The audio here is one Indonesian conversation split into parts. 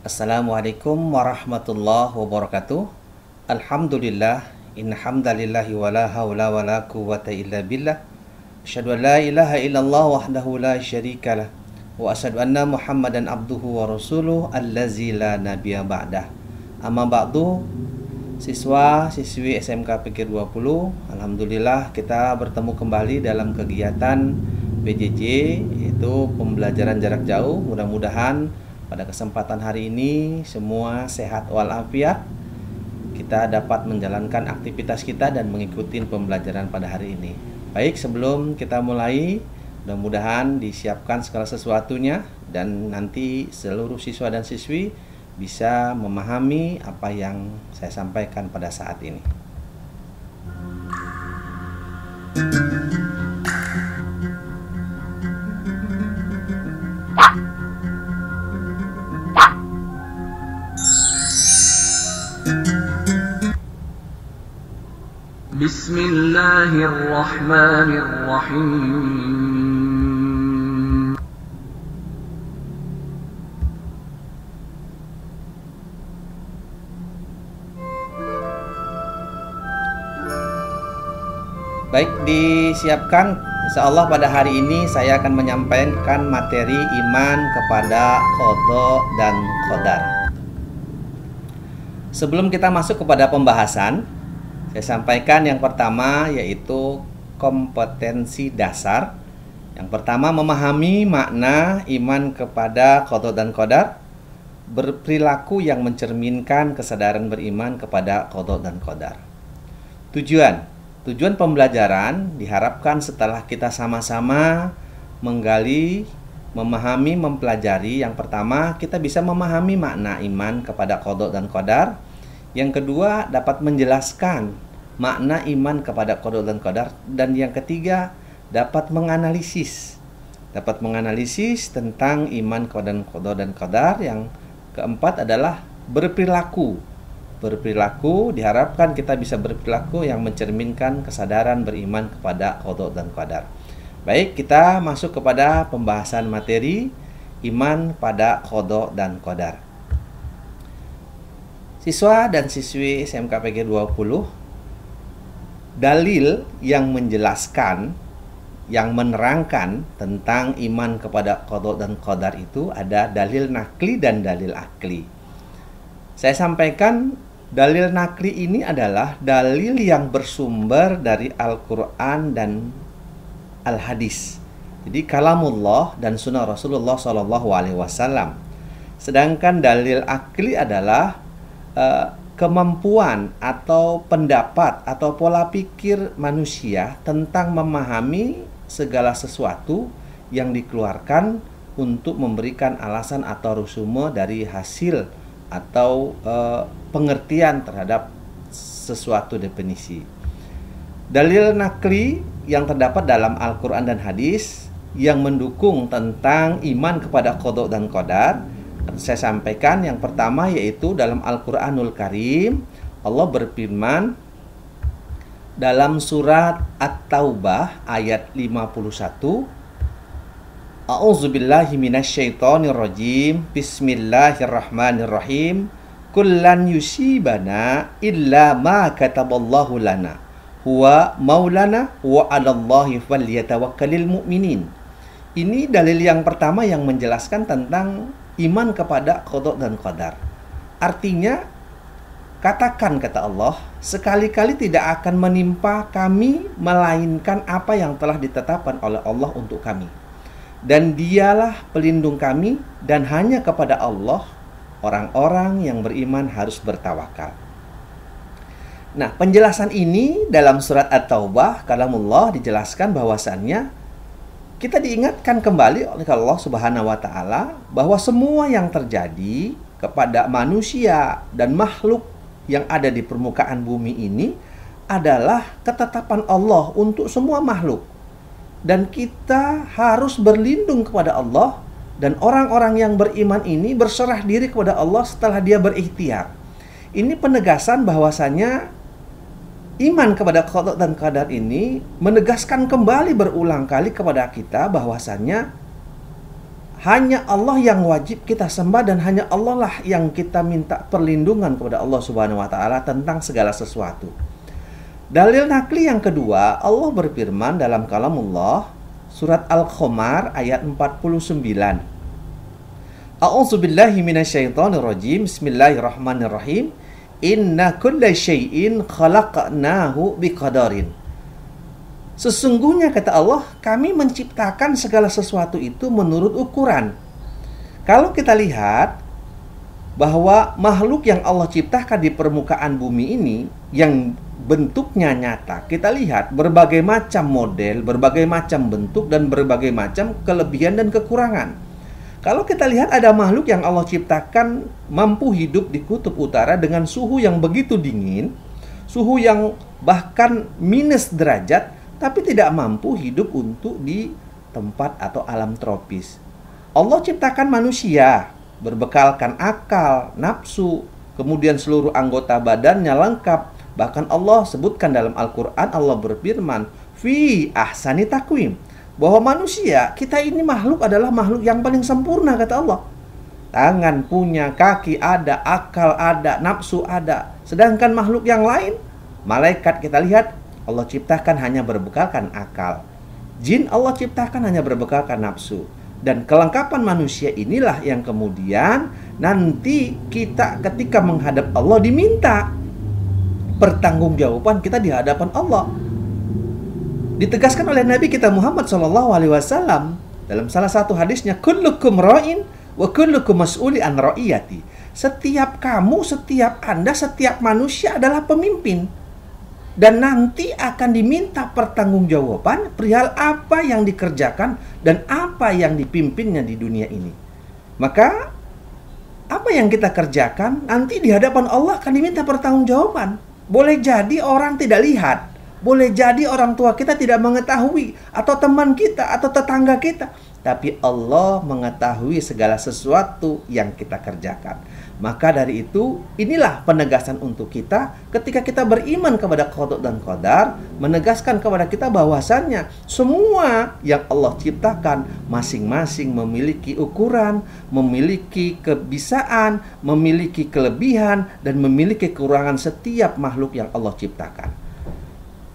Assalamualaikum warahmatullahi wabarakatuh. Alhamdulillah, inna hamdalillahi wa la hawla wa la quwwata illa billah. Asyhadu an la ilaha illallah wahdahu la syarikalah wa asyhadu anna Muhammadan abduhu wa rasuluh allazi la nabiyya ba'dah. Amma ba'du, siswa-siswi SMK Pikir 20, alhamdulillah kita bertemu kembali dalam kegiatan PJJ, yaitu pembelajaran jarak jauh. Mudah-mudahan pada kesempatan hari ini semua sehat walafiat, kita dapat menjalankan aktivitas kita dan mengikuti pembelajaran pada hari ini. Baik, sebelum kita mulai, mudah-mudahan disiapkan segala sesuatunya dan nanti seluruh siswa dan siswi bisa memahami apa yang saya sampaikan pada saat ini. Bismillahirrahmanirrahim. Baik, disiapkan. Insya Allah pada hari ini saya akan menyampaikan materi iman kepada qada dan qadar. Sebelum kita masuk kepada pembahasan, saya sampaikan yang pertama yaitu kompetensi dasar. Yang pertama, memahami makna iman kepada qada dan qadar, berperilaku yang mencerminkan kesadaran beriman kepada qada dan qadar. Tujuan pembelajaran diharapkan setelah kita sama-sama menggali, memahami, mempelajari. Yang pertama, kita bisa memahami makna iman kepada qada dan qadar. Yang kedua, dapat menjelaskan makna iman kepada qada dan qadar. Dan yang ketiga, dapat menganalisis tentang iman kepada qada dan qadar. Yang keempat adalah berperilaku diharapkan kita bisa berperilaku yang mencerminkan kesadaran beriman kepada qada dan qadar. Baik, kita masuk kepada pembahasan materi iman pada qada dan qadar. Siswa dan siswi SMK PG 20, dalil yang menjelaskan, yang menerangkan tentang iman kepada qada dan qadar itu ada dalil nakli dan dalil akli. Saya sampaikan dalil nakli ini adalah dalil yang bersumber dari Al-Quran dan Al-Hadis. Jadi kalamullah dan sunnah Rasulullah SAW. Sedangkan dalil akli adalah kemampuan atau pendapat atau pola pikir manusia tentang memahami segala sesuatu yang dikeluarkan untuk memberikan alasan atau resume dari hasil atau pengertian terhadap sesuatu definisi. Dalil nakli yang terdapat dalam Al-Quran dan Hadis yang mendukung tentang iman kepada qada dan qadar, saya sampaikan yang pertama yaitu dalam Al-Quranul Karim. Allah berfirman dalam surat At-Taubah ayat 51, A'udzubillahi minasyaitonirrajim. Bismillahirrahmanirrahim. Kullan yusibana illa ma kataballahu lana huwa maulana wa 'alallahi falyatawakkalul mu'minin. Ini dalil yang pertama yang menjelaskan tentang iman kepada qada dan qadar. Artinya, katakan kata Allah, sekali-kali tidak akan menimpa kami melainkan apa yang telah ditetapkan oleh Allah untuk kami. Dan dialah pelindung kami, dan hanya kepada Allah orang-orang yang beriman harus bertawakal. Nah, penjelasan ini dalam surat At-Taubah, kalamullah, dijelaskan bahwasannya kita diingatkan kembali oleh Allah Subhanahu wa Ta'ala bahwa semua yang terjadi kepada manusia dan makhluk yang ada di permukaan bumi ini adalah ketetapan Allah untuk semua makhluk. Dan kita harus berlindung kepada Allah, dan orang-orang yang beriman ini berserah diri kepada Allah setelah dia berikhtiar. Ini penegasan bahwasanya iman kepada qada dan qadar ini menegaskan kembali berulang kali kepada kita bahwasanya Hanya Allah yang wajib kita sembah dan hanya Allah lah yang kita minta perlindungan kepada Allah Subhanahu wa taala tentang segala sesuatu. Dalil nakli yang kedua, Allah berfirman dalam kalamullah surat Al-Qamar ayat 49. A'udzubillahi minasyaitonirrajim. Bismillahirrahmanirrahim. Inna kulla syai'in khalaqnahu biqadarin. Sesungguhnya kata Allah, kami menciptakan segala sesuatu itu menurut ukuran. Kalau kita lihat bahwa makhluk yang Allah ciptakan di permukaan bumi ini yang bentuknya nyata, kita lihat berbagai macam model, berbagai macam bentuk, dan berbagai macam kelebihan dan kekurangan. Kalau kita lihat ada makhluk yang Allah ciptakan mampu hidup di kutub utara dengan suhu yang begitu dingin, suhu yang bahkan minus derajat, tapi tidak mampu hidup untuk di tempat atau alam tropis. Allah ciptakan manusia, berbekalkan akal, nafsu, kemudian seluruh anggota badannya lengkap. Bahkan Allah sebutkan dalam Al-Quran, Allah berfirman, fi ahsani takwim, bahwa manusia, kita ini makhluk adalah makhluk yang paling sempurna, kata Allah. Tangan punya, kaki ada, akal ada, nafsu ada. Sedangkan makhluk yang lain, malaikat kita lihat, Allah ciptakan hanya berbekalkan akal. Jin Allah ciptakan hanya berbekalkan nafsu. Dan kelengkapan manusia inilah yang kemudian nanti kita ketika menghadap Allah diminta pertanggungjawaban kita di hadapan Allah. Ditegaskan oleh Nabi kita Muhammad SAW dalam salah satu hadisnya, kullukum ra'in wa kullukum mas'uli an ra'iyati. Setiap kamu, setiap Anda, setiap manusia adalah pemimpin. Dan nanti akan diminta pertanggungjawaban perihal apa yang dikerjakan dan apa yang dipimpinnya di dunia ini. Maka apa yang kita kerjakan nanti di hadapan Allah akan diminta pertanggungjawaban. Boleh jadi orang tidak lihat, boleh jadi orang tua kita tidak mengetahui, atau teman kita atau tetangga kita, tapi Allah mengetahui segala sesuatu yang kita kerjakan. Maka dari itu, inilah penegasan untuk kita ketika kita beriman kepada qada dan qadar, menegaskan kepada kita bahwasannya semua yang Allah ciptakan masing-masing memiliki ukuran, memiliki kebisaan, memiliki kelebihan, dan memiliki kekurangan setiap makhluk yang Allah ciptakan.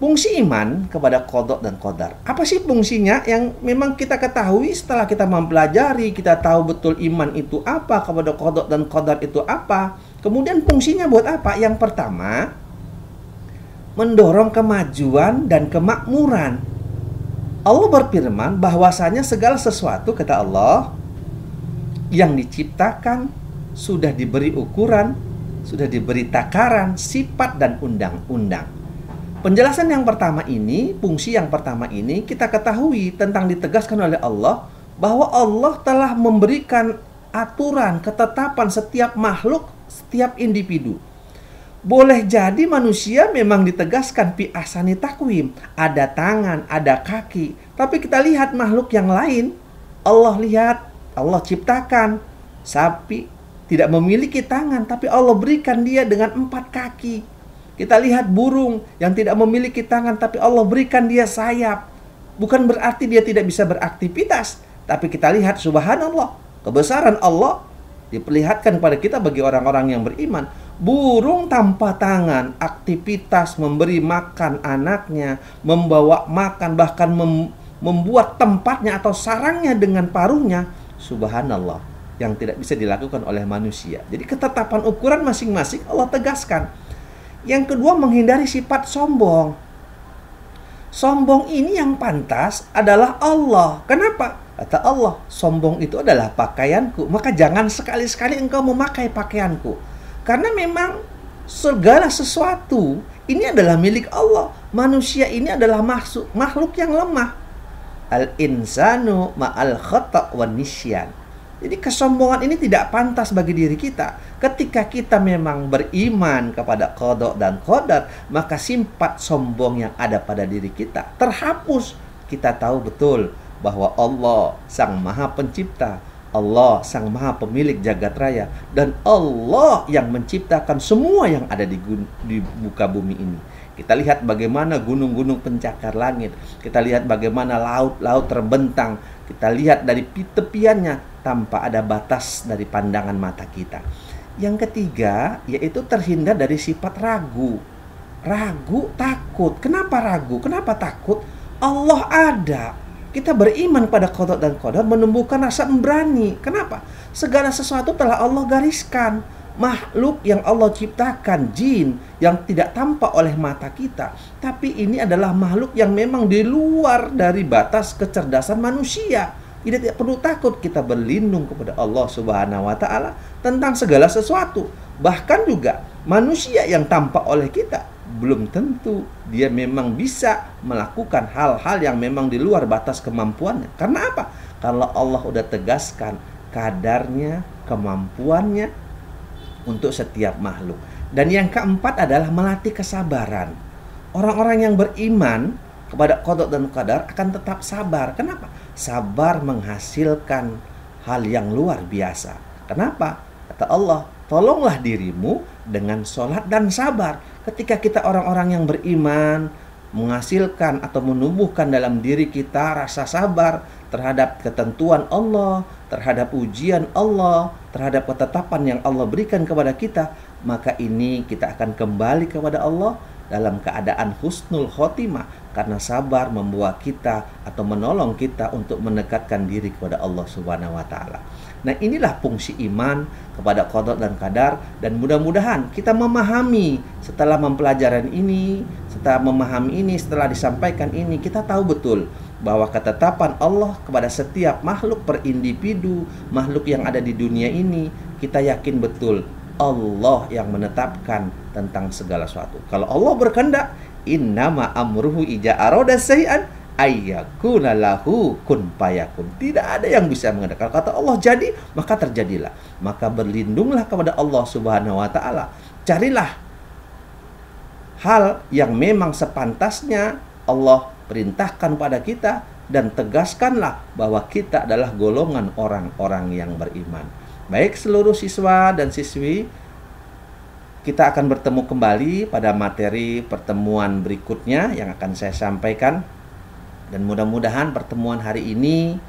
Fungsi iman kepada qada dan qadar. Apa sih fungsinya yang memang kita ketahui setelah kita mempelajari, kita tahu betul iman itu apa, kepada qada dan qadar itu apa. Kemudian fungsinya buat apa? Yang pertama, mendorong kemajuan dan kemakmuran. Allah berfirman bahwasanya segala sesuatu, kata Allah, yang diciptakan sudah diberi ukuran, sudah diberi takaran, sifat dan undang-undang. Penjelasan yang pertama ini, fungsi yang pertama ini kita ketahui tentang ditegaskan oleh Allah bahwa Allah telah memberikan aturan, ketetapan setiap makhluk, setiap individu. Boleh jadi manusia memang ditegaskan fi ahsani takwim, ada tangan, ada kaki, tapi kita lihat makhluk yang lain, Allah lihat, Allah ciptakan sapi tidak memiliki tangan, tapi Allah berikan dia dengan 4 kaki. Kita lihat burung yang tidak memiliki tangan, tapi Allah berikan dia sayap. Bukan berarti dia tidak bisa beraktivitas, tapi kita lihat subhanallah, kebesaran Allah diperlihatkan kepada kita bagi orang-orang yang beriman. Burung tanpa tangan, aktivitas memberi makan anaknya, membawa makan, bahkan membuat tempatnya atau sarangnya dengan paruhnya. Subhanallah, yang tidak bisa dilakukan oleh manusia. Jadi ketetapan ukuran masing-masing Allah tegaskan. Yang kedua, menghindari sifat sombong. Sombong ini yang pantas adalah Allah. Kenapa? Kata Allah, sombong itu adalah pakaianku. Maka jangan sekali-sekali engkau memakai pakaianku. Karena memang segala sesuatu ini adalah milik Allah. Manusia ini adalah makhluk yang lemah. Al-insanu ma'al khata' wa nisyan. Jadi kesombongan ini tidak pantas bagi diri kita. Ketika kita memang beriman kepada qada dan qadar, maka sifat sombong yang ada pada diri kita terhapus. Kita tahu betul bahwa Allah Sang Maha Pencipta, Allah Sang Maha Pemilik jagat raya, dan Allah yang menciptakan semua yang ada di muka bumi ini. Kita lihat bagaimana gunung-gunung pencakar langit. Kita lihat bagaimana laut-laut terbentang. Kita lihat dari tepiannya tanpa ada batas dari pandangan mata kita. Yang ketiga, yaitu terhindar dari sifat ragu. Ragu, takut. Kenapa ragu? Kenapa takut? Allah ada. Kita beriman pada qada dan qadar menumbuhkan rasa memberani. Kenapa? Segala sesuatu telah Allah gariskan. Makhluk yang Allah ciptakan, jin yang tidak tampak oleh mata kita, tapi ini adalah makhluk yang memang di luar dari batas kecerdasan manusia. Tidak perlu takut, kita berlindung kepada Allah Subhanahu wa Ta'ala tentang segala sesuatu. Bahkan juga manusia yang tampak oleh kita, belum tentu dia memang bisa melakukan hal-hal yang memang di luar batas kemampuannya. Karena apa? Kalau Allah udah tegaskan kadarnya, kemampuannya untuk setiap makhluk. Dan yang keempat adalah melatih kesabaran. Orang-orang yang beriman kepada qada dan qadar akan tetap sabar. Kenapa? Sabar menghasilkan hal yang luar biasa. Kenapa? Kata Allah, tolonglah dirimu dengan sholat dan sabar. Ketika kita orang-orang yang beriman, menghasilkan atau menumbuhkan dalam diri kita rasa sabar terhadap ketentuan Allah, terhadap ujian Allah, terhadap ketetapan yang Allah berikan kepada kita, maka ini kita akan kembali kepada Allah dalam keadaan husnul khotimah, karena sabar membawa kita atau menolong kita untuk mendekatkan diri kepada Allah Subhanahu wa Ta'ala. Nah, inilah fungsi iman kepada qada dan qadar, dan mudah-mudahan kita memahami setelah mempelajari ini, setelah disampaikan ini, kita tahu betul bahwa ketetapan Allah kepada setiap makhluk per individu, makhluk yang ada di dunia ini, kita yakin betul Allah yang menetapkan tentang segala sesuatu. Kalau Allah berkehendak, innama amruhu ija arada syai'an ayyakuna lahu kun fayakun. Tidak ada yang bisa mengehendaki. Kalau kata Allah jadi, maka terjadilah. Maka berlindunglah kepada Allah Subhanahu wa Ta'ala. Carilah hal yang memang sepantasnya Allah perintahkan pada kita, dan tegaskanlah bahwa kita adalah golongan orang-orang yang beriman. Baik seluruh siswa dan siswi, kita akan bertemu kembali pada materi pertemuan berikutnya yang akan saya sampaikan. Dan mudah-mudahan pertemuan hari ini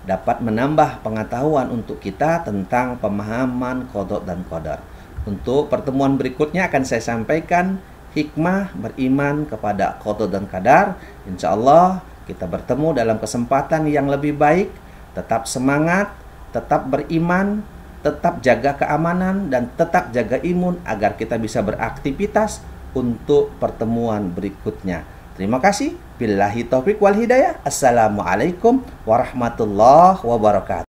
dapat menambah pengetahuan untuk kita tentang pemahaman qada dan qadar. Untuk pertemuan berikutnya akan saya sampaikan hikmah beriman kepada qada dan qadar. Insya Allah kita bertemu dalam kesempatan yang lebih baik. Tetap semangat, tetap beriman, tetap jaga keamanan, dan tetap jaga imun agar kita bisa beraktivitas untuk pertemuan berikutnya. Terima kasih. Billahi taufiq wal hidayah. Assalamualaikum warahmatullahi wabarakatuh.